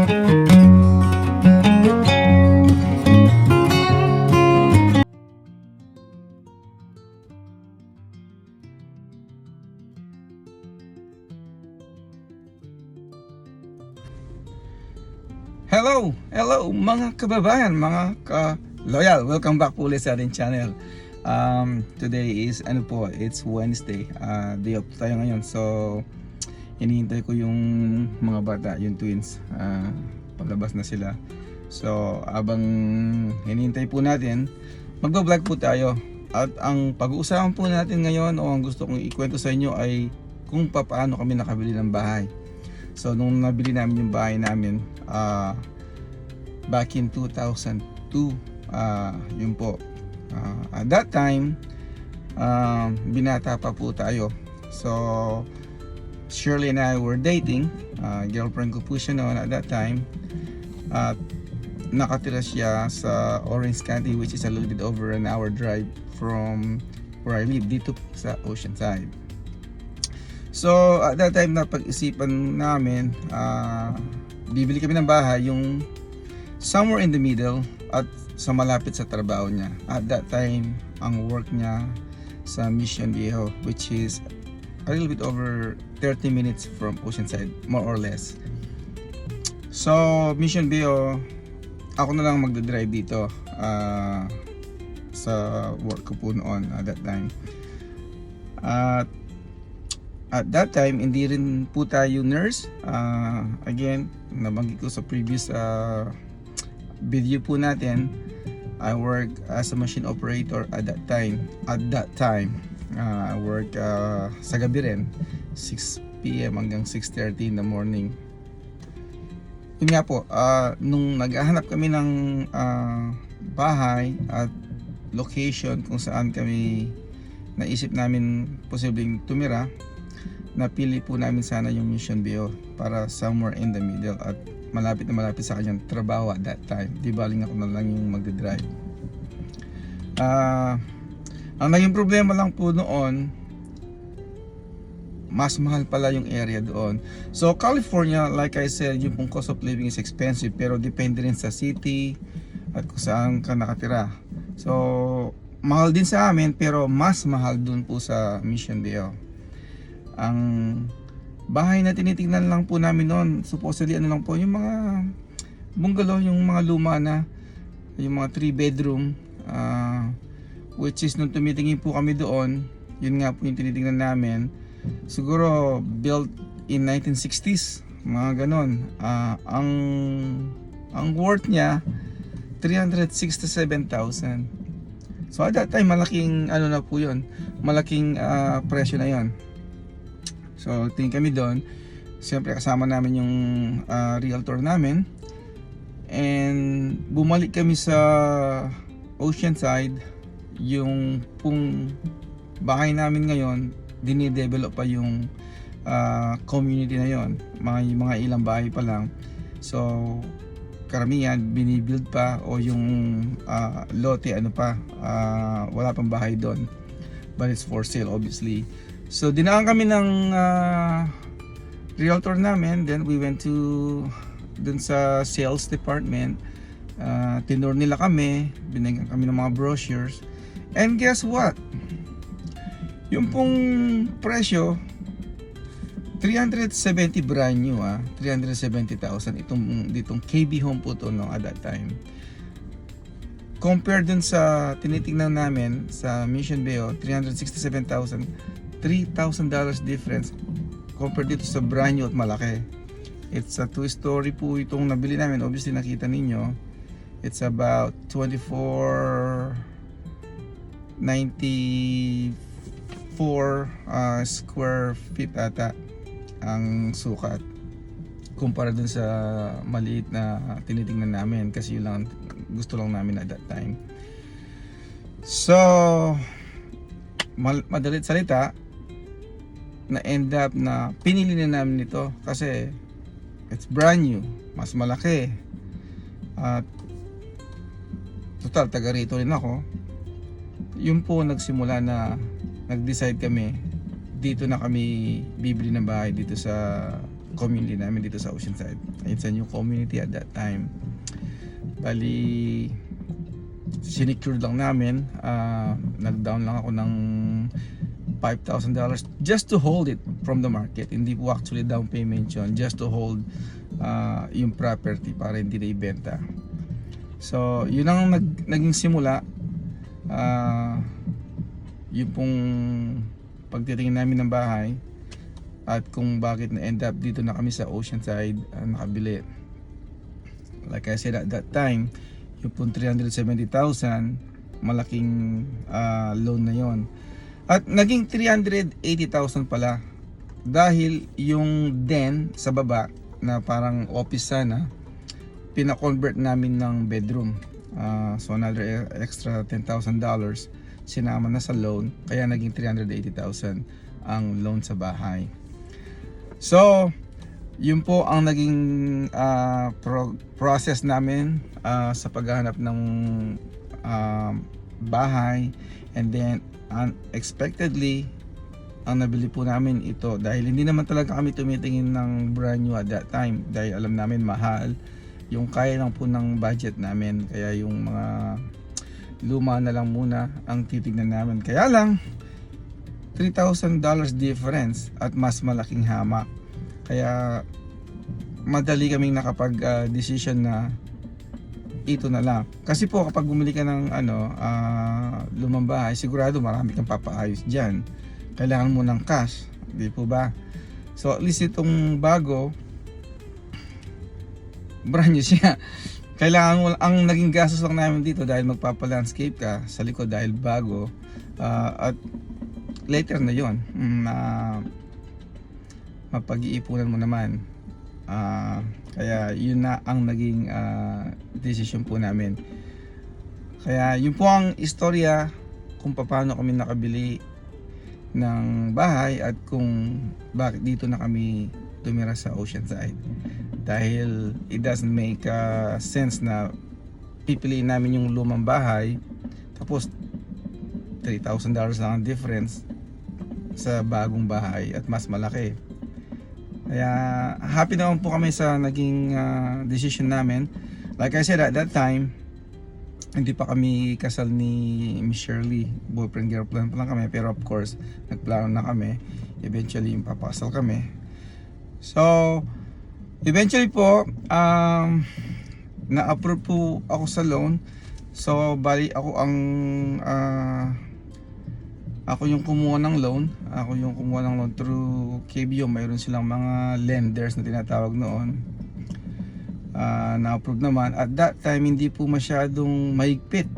Hello mga kababayan, mga ka-loyal. Welcome back po ulit sa ating channel. Today is it's Wednesday. Day off tayo ngayon. So hinihintay ko yung mga bata, yung twins. Palabas na sila. So abang hinihintay po natin, magba-vlog po tayo. At ang pag-uusapan po natin ngayon, o ang gusto kong ikwento sa inyo, ay kung paano kami nakabili ng bahay. So nung nabili namin yung bahay namin, back in 2002, yun po, at that time, binata pa po tayo. So Shirley and I were dating. Girlfriend ko po siya noon at that time. At nakatira siya sa Orange County, which is a little bit over an hour drive from where I live, dito sa Oceanside. So at that time, napag-isipan namin, bibili kami ng bahay yung somewhere in the middle at sa malapit sa trabaho niya. At that time, ang work niya sa Mission Viejo, which is a little bit over 30 minutes from Oceanside, more or less. So Mission Viejo, ako na lang magdadrive dito sa work ko po noon at that time. At that time, hindi rin po tayo nurse. Again, nabanggit ko sa previous video po natin, I work as a machine operator at that time. I work sa gabi rin, 6 PM hanggang 6:30 in the morning. Yun nga po, nung naghahanap kami ng bahay at location kung saan kami naisip namin posibleng tumira, napili po namin sana yung Mission Viejo para somewhere in the middle at malapit na malapit sa kanyang trabaho at that time. Di baling ako na lang yung magdadrive. Ang naging problema lang po noon, mas mahal pala yung area doon. So California, like I said, yung pong cost of living is expensive, pero depende rin sa city at kung saan ka nakatira. So mahal din sa amin, pero mas mahal dun po sa Mission Viejo. Ang bahay na tinitingnan lang po namin noon, supposedly lang po, yung mga bungalow, yung mga luma na, yung mga 3 bedroom, which is nung tumitingin po kami doon, yun nga po yung tinitingnan namin, siguro built in 1960s, mga ganon. Ang worth niya 367,000. So at that time, malaking na po yun, malaking presyo na yon. So tingin kami doon. Siyempre kasama namin yung realtor namin. And bumalik kami sa Oceanside. Yung pong bahay namin ngayon, dinidevelop pa yung community na yon. Mga ilang bahay pa lang. So karamihan binibuild pa, o yung lote wala pang bahay doon. But it's for sale obviously. So dinaan kami ng realtor namin, then we went to dun sa sales department. Tinur nila kami, binigyan kami ng mga brochures, and guess what? Yung pong presyo 370 brand new, 370,000 ditong KB Home po to no, at that time. Compared dun sa tinitingnan namin sa Mission Viejo, 367,000, $3,000 difference compared dito sa brand new at malaki. It's a 2-story po itong nabili namin. Obviously nakita ninyo, it's about 2494 square feet ata ang sukat kumpara dun sa maliit na tinitingnan namin, kasi yun lang gusto lang namin at that time. So madalit salita, na end up na pinili na namin ito kasi it's brand new, mas malaki, at total taga rito rin ako. Yun po nagsimula na, nag-decide kami, dito na kami bibili ng bahay dito sa community namin dito sa Oceanside. It's a new community at that time. Bali, sinecure lang namin. Nag-down lang ako ng $5,000 just to hold it from the market. Hindi po actually down payment yun, just to hold yung property para hindi na ibenta. So yun ang naging simula. Yung pong pagtitingin namin ng bahay at kung bakit na end up dito na kami sa Oceanside nakabili. Like I said at that time, yung pong 370,000 malaking loan na yon. At naging 380,000 pala dahil yung den sa baba na parang office sana, pina-convert namin ng bedroom. So another extra $10,000 sinama na sa loan, kaya naging 380,000 ang loan sa bahay. So yun po ang naging process namin sa paghahanap ng bahay. And then unexpectedly ang nabili po namin ito dahil hindi naman talaga kami tumitingin ng brand new at that time, dahil alam namin mahal, yung kaya lang po ng budget namin, kaya yung mga luma na lang muna ang titignan namin. Kaya lang $3,000 difference at mas malaking hamak, kaya madali kaming nakapag decision na ito na lang. Kasi po kapag bumili ka ng lumang bahay, sigurado marami kang papaayos dyan. Kailangan mo ng cash, di po ba? So at least itong bago, brand new siya. Kailangan mo, ang naging gastos lang namin dito dahil magpapa-landscape ka sa likod dahil bago, at later na yon, mapag-iipunan mo naman. Kaya yun na ang naging decision po namin. Kaya yun po ang istorya kung paano kami nakabili ng bahay at kung bakit dito na kami tumira sa Oceanside. Dahil it doesn't make sense na pipiliin namin yung lumang bahay tapos $3,000 lang ang difference sa bagong bahay at mas malaki. Kaya happy naman po kami sa naging decision namin. Like I said at that time, hindi pa kami kasal ni Miss Shirley, boyfriend girlfriend pa lang kami, pero of course nagplano na kami, eventually papakasal kami. So eventually po na-approve po ako sa loan. So bali ako ang ako yung kumuha ng loan. Ako yung kumuha ng loan through KBO. Mayroon silang mga lenders na tinatawag noon. Na-approve naman. At that time, hindi po masyadong mahigpit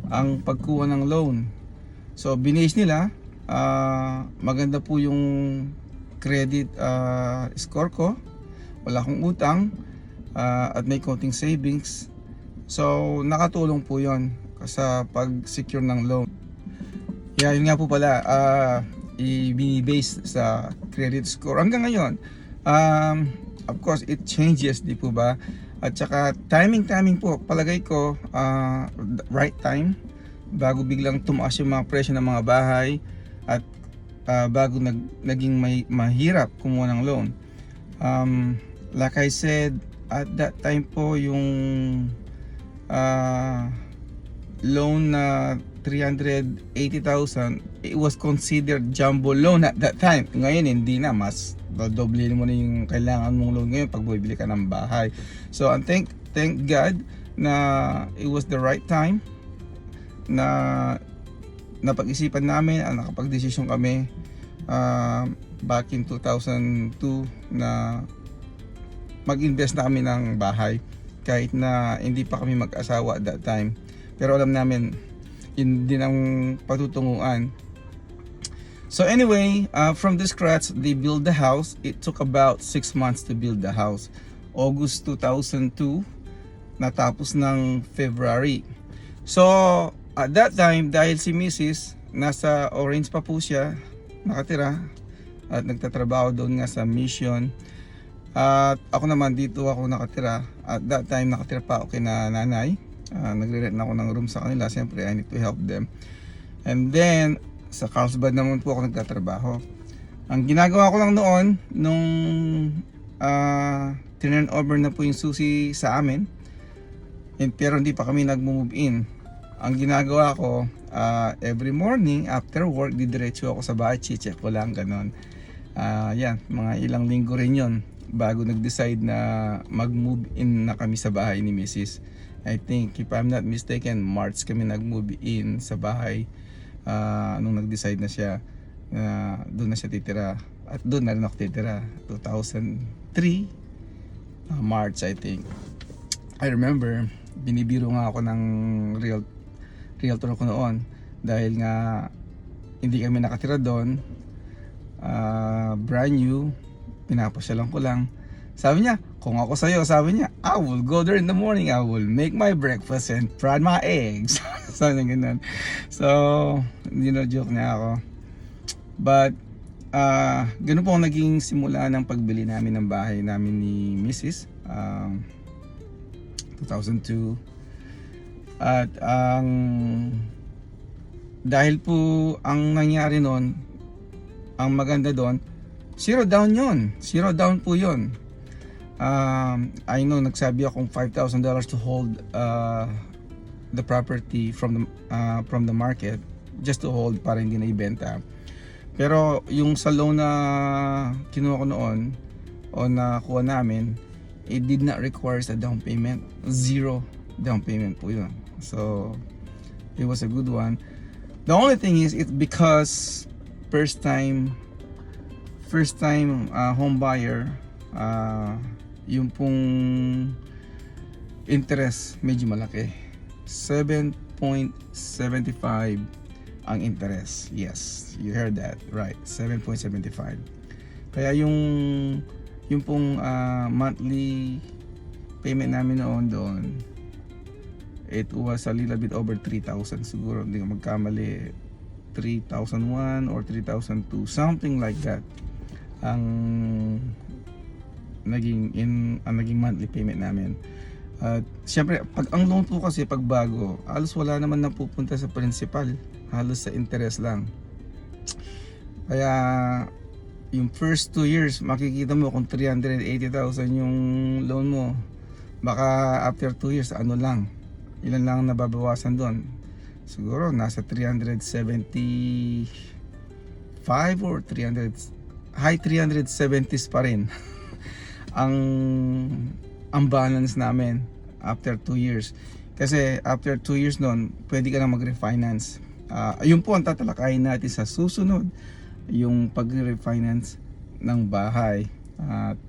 ang pagkuha ng loan. So, binase nila. Maganda po yung credit score ko. Wala akong utang. At may konting savings. So, nakatulong po yon sa pag-secure ng loan. Yeah, yun nga po pala, i-base sa credit score hanggang ngayon. Of course, it changes, di po ba? At saka timing po, palagay ko, right time, bago biglang tumaas yung mga presyo ng mga bahay at bago naging mahirap kumuha ng loan. Like I said, at that time po yung loan na 380,000, it was considered jumbo loan at that time. Ngayon hindi na, mas doble mo na yung kailangan mong loan ngayon pag bibili ka ng bahay. So thank God na it was the right time na napag-isipan namin at nakapag-desisyon kami back in 2002 na mag-invest na kami ng bahay kahit na hindi pa kami mag-asawa at that time. Pero alam namin yun din ang patutunguhan. So anyway, from the scratch, they built the house. It took about 6 months to build the house. August 2002, natapos ng February. So at that time, dahil si Mrs. nasa Orange pa po siya nakatira at nagtatrabaho doon nga sa Mission, at ako naman dito ako nakatira. At that time nakatira pa ako kina nanay. Nagre-rent na ako ng room sa kanila. Siyempre I need to help them. And then sa Carlsbad naman po ako nagtatrabaho. Ang ginagawa ko lang noon nung turn over na po yung susi sa amin. Pero hindi pa kami nag-move in. Ang ginagawa ko, every morning after work, didiretso ako sa bahay, check ko lang, ganon. Yan, mga ilang linggo rin yon bago nag-decide na mag-move in na kami sa bahay ni Mrs. I think, if I'm not mistaken, March kami nag-move in sa bahay. Nung nag-decide na siya na doon na siya titira. At doon na rin ako titira. 2003, March I think. I remember, binibiro nga ako ng realtor ko noon. Dahil nga, hindi kami nakatira doon. Brand new, pinapasyalan ko lang. Sabi niya, kung ako sa'yo, sabi niya, I will go there in the morning, I will make my breakfast and fry my eggs. Sabi niya ganun. So, hindi na joke niya ako. But, ganun po ang naging simula ng pagbili namin ng bahay namin ni Mrs. 2002. At dahil po ang nangyari noon, ang maganda doon, zero down yun. Zero down po yun. I know nagsabi akong $5,000 to hold the property from the market, just to hold para hindi na ibenta. Pero yung sa loan na kinuha ko noon o nakuha namin, it did not require a down payment. Zero down payment po yun. So it was a good one. The only thing is, it's because first time home buyer, yung pong interest medyo malaki. 7.75 ang interest. Yes, you heard that right, 7.75. Kaya yung pong monthly payment namin noon doon, it was a little bit over 3,000 siguro, hindi ko magkamali, 3,001 or 3,002, something like that ang naging monthly payment namin. At syempre, pag ang loan po kasi pag bago, halos wala naman napupunta sa principal, halos sa interest lang. Kaya yung first 2 years, makikita mo kung 380,000 yung loan mo, baka after 2 years, ano lang, ilan lang nababawasan doon. Siguro nasa 375 or 300, high 370s pa rin ang balance namin after 2 years. Kasi after 2 years noon, pwede ka na mag-refinance. Ayun po ang tatalakayin natin sa susunod, yung pag-refinance ng bahay. At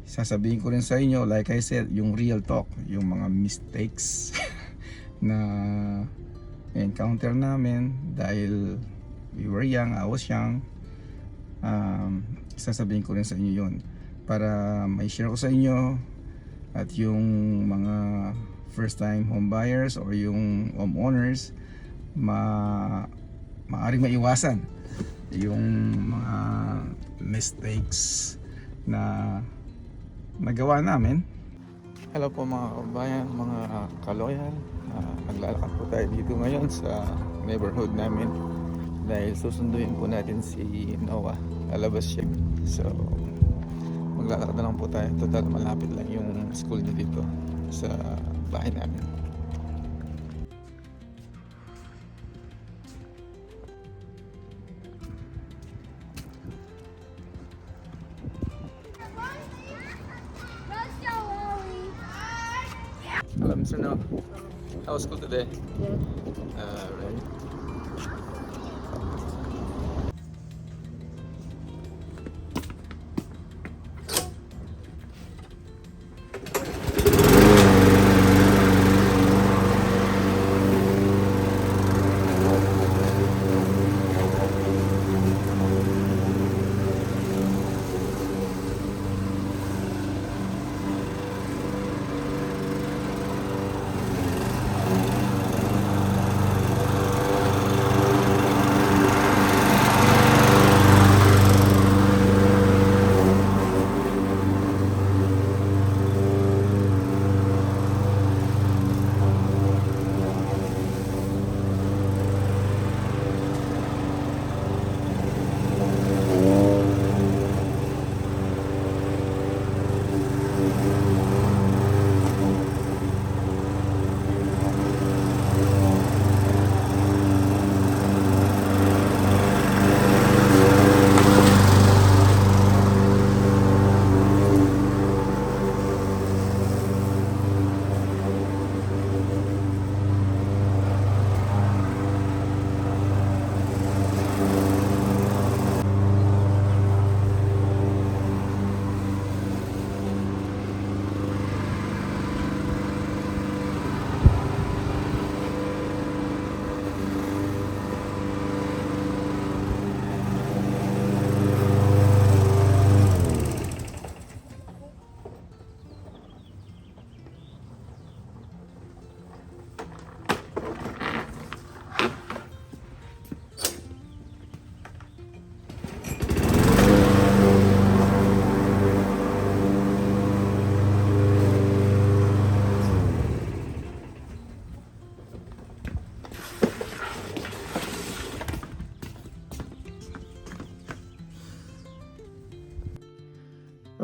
sasabihin ko rin sa inyo, like I said, yung real talk, yung mga mistakes na encounter namin dahil we were young, I was young. Sasabihin ko rin sa inyo yun para may share ko sa inyo, at yung mga first time home buyers or yung homeowners maaring maiwasan yung mga mistakes na nagawa namin. Hello po mga kabayan, mga kaloyal. Naglalakad po tayo dito ngayon sa neighborhood namin dahil susunduin po natin si Noah. Lalabas siya. So maglalakad na lang po tayo. Total malapit lang yung school niya dito sa bahay namin. Hello, Mr. Noah. How was school today? Good. Right.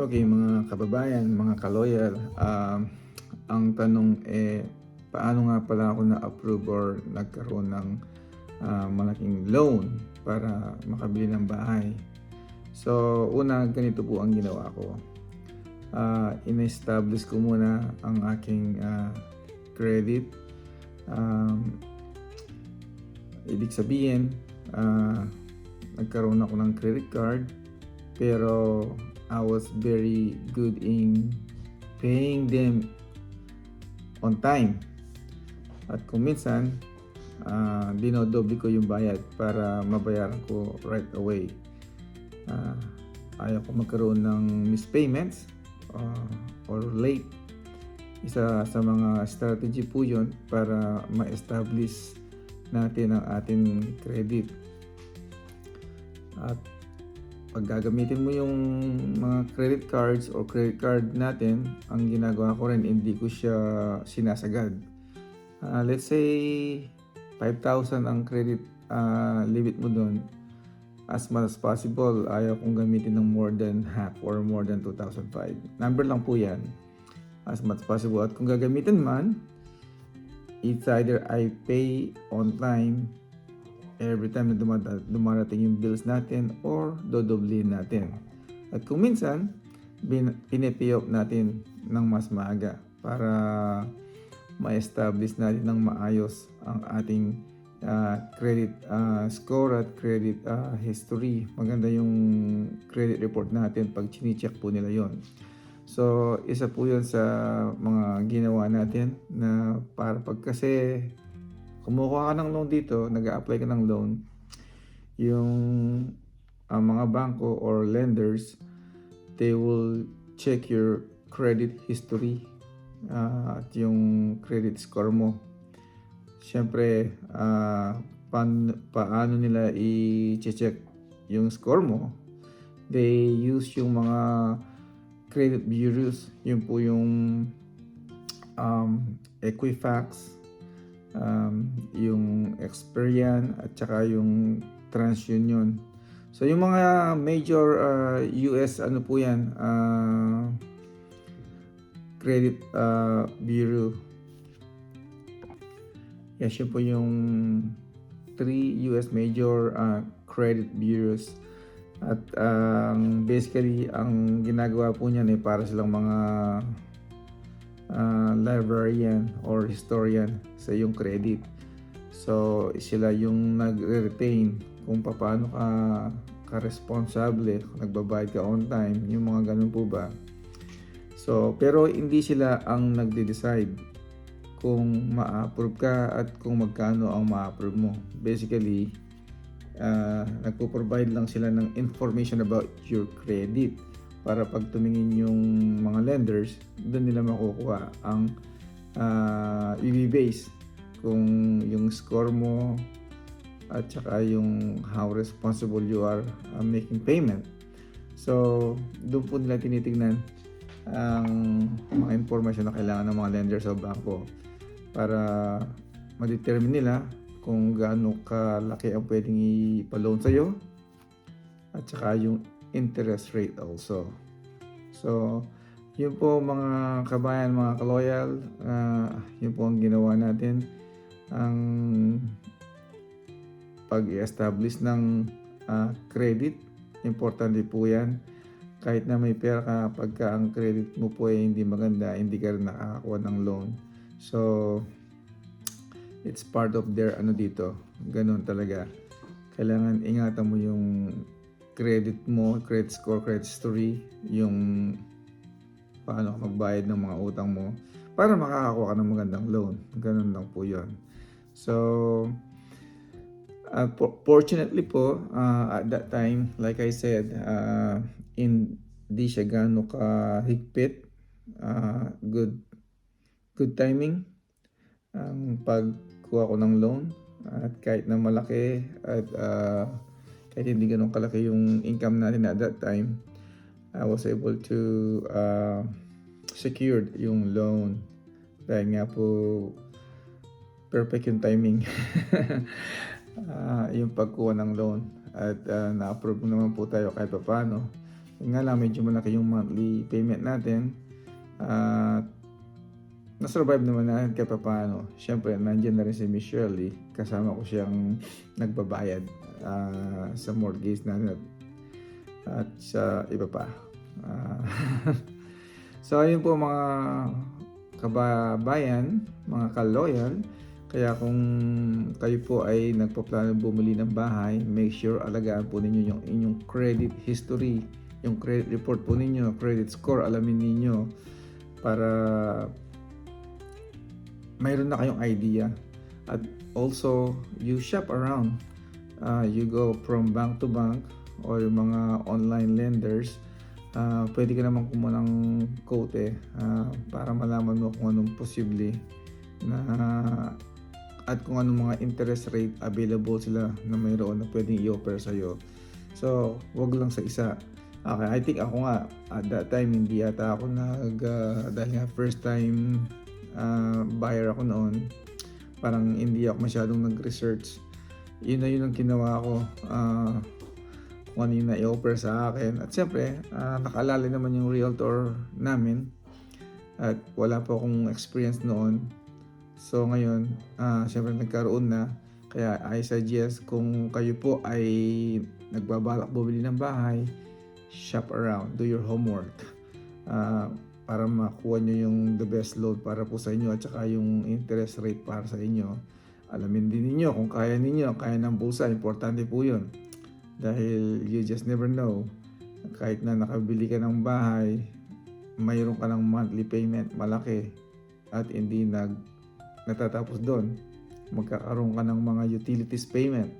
Okay, mga kababayan, mga kaloyal, ang tanong paano nga pala ako na-approve or nagkaroon ng malaking loan para makabili ng bahay? So, una, ganito po ang ginawa ko. In-establish ko muna ang aking credit. Ibig sabihin, nagkaroon ako ng credit card, pero I was very good in paying them on time. At kung minsan, dinodoble ko yung bayad para mabayaran ko right away. Ayaw ko magkaroon ng mispayments or late. Isa sa mga strategy po yun para ma-establish natin ang ating credit. At pag gagamitin mo yung mga credit cards o credit card natin, ang ginagawa ko rin, hindi ko siya sinasagad. Let's say 5,000 ang credit limit mo doon. As much as possible, ayaw kong gamitin ng more than half or more than 2,005. Number lang po yan. As much as possible. At kung gagamitin man, it's either I pay on time every time na dumarating yung bills natin or dodoblihin natin. At kung minsan, pinipay off natin ng mas maaga para ma-establish natin ng maayos ang ating credit score at credit history. Maganda yung credit report natin pag chine-check po nila yon. So, isa po yun sa mga ginawa natin na para pag kasi kumukuha ka ng loan dito, nag-a-apply ka ng loan, yung mga bangko or lenders, they will check your credit history at yung credit score mo. Siyempre, paano nila i-check yung score mo? They use yung mga credit bureaus, yun po yung Equifax, yung Experian at saka yung TransUnion. So yung mga major US ano po yan, credit bureau. Yes, yun po yung 3 US major credit bureaus. At basically ang ginagawa po niyan ay para silang mga librarian or historian sa iyong credit. So sila yung nagre-retain kung paano ka responsable, kung nagbabayad ka on time, yung mga ganun po ba. So pero hindi sila ang nagde-decide kung ma-approve ka at kung magkano ang ma-approve mo. Basically, nagpo-provide lang sila ng information about your credit para pag tumingin yung mga lenders, doon nila makukuha ang i-base kung yung score mo at saka yung how responsible you are making payment. So, doon po nila tinitingnan ang mga information na kailangan ng mga lenders o bangko para ma-determine nila kung gaano kalaki ang pwedeng ipaloan sa'yo at saka yung interest rate also. So, yun po mga kabayan, mga kaloyal, yun po ang ginawa natin. Ang pag-i-establish ng credit, importante po yan. Kahit na may pera ka, pagka ang credit mo po ay hindi maganda, hindi ka rin nakakakuha ng loan. So, it's part of their dito. Ganun talaga. Kailangan ingatan mo yung credit mo, credit score, credit history, yung paano ka magbayad ng mga utang mo para makakakuha ka ng magandang loan. Ganun lang po yun. So, fortunately po, at that time, like I said, hindi siya gaano kahigpit. Good timing ang pagkuha ko ng loan. At kahit na malaki at kahit hindi ganun kalaki yung income natin at that time, I was able to secure yung loan. Dahil nga po, perfect yung timing. Yung pagkuha ng loan. At na-approve naman po tayo kahit paano. Yun nga lang, medyo malaki yung monthly payment natin. At na-survive naman natin kahit paano. Siyempre, nandiyan na rin si Miss Shirley. Kasama ko siyang nagbabayad sa mortgage natin at sa iba pa. So, ayun po mga kababayan, mga ka-loyal. Kaya kung kayo po ay nagpaplano bumili ng bahay, make sure alagaan po ninyo yung inyong credit history, yung credit report po ninyo, credit score, alamin ninyo para mayroon na kayong idea. At also, you shop around. You go from bank to bank or yung mga online lenders. Pwede ka naman kumuha ng quote para malaman mo kung anong posible na at kung anong mga interest rate available sila na mayroon na pwedeng i-offer sa'yo. So, wag lang sa isa. Okay, I think ako nga at that time hindi yata ako dahil nga first time buyer ako noon, parang hindi ako masyadong nag-research. Yun na yun ang ginawa ko, kung ano yung na-offer sa akin. At siyempre, nakaalala naman yung realtor namin at wala po akong experience noon. So ngayon, siyempre nagkaroon na. Kaya I suggest kung kayo po ay nagbabalak bumili ng bahay, shop around, do your homework para makuha nyo yung the best loan para po sa inyo at saka yung interest rate para sa inyo. Alamin din ninyo kung kaya ninyo, kaya ng bulsa, importante po yun. Dahil you just never know, kahit na nakabili ka ng bahay, mayroon ka ng monthly payment malaki at hindi natatapos doon. Magkakaroon ka ng mga utilities payment,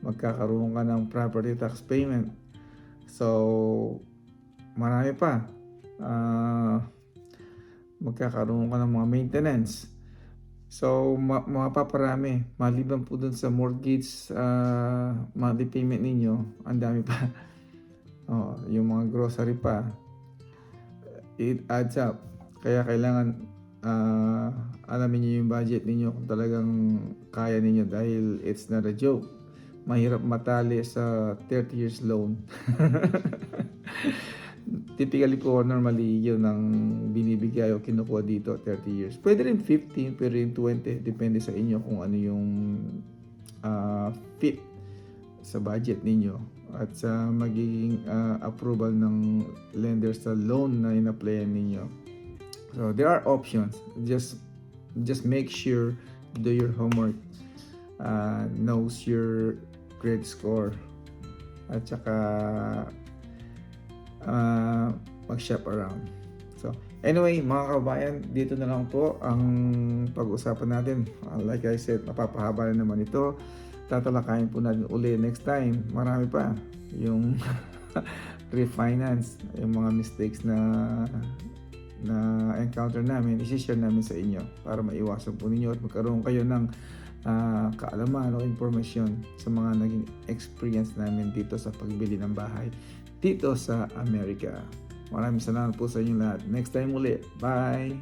magkakaroon ka ng property tax payment. So, marami pa. Magkakaroon ka ng mga maintenance. So, mapaparami. Maliban po dun sa mortgage monthly payment ninyo, ang dami pa. Yung mga grocery pa. It adds up. Kaya kailangan alamin niyo yung budget ninyo kung talagang kaya ninyo dahil it's not a joke. Mahirap matali sa 30 years loan. Typically po, normally yun ang binibigay o kinukuha dito 30 years. Pwede rin 15, pwede rin 20. Depende sa inyo kung ano yung fit sa budget ninyo at sa magiging approval ng lender sa loan na in-applyan ninyo. So there are options. Just make sure do your homework, knows your credit score, at saka mag-shop around. So anyway, mga kabayan, dito na lang po ang pag-usapan natin. Like I said, mapapahaba na naman ito. Tatalakayin po natin uli next time. Marami pa yung refinance, yung mga mistakes na encounter namin, i-share namin sa inyo para maiwasan po ninyo at magkaroon kayo ng kaalaman o informasyon sa mga naging experience namin dito sa pagbili ng bahay dito sa Amerika. Maraming salamat po sa inyo lahat. Next time ulit. Bye!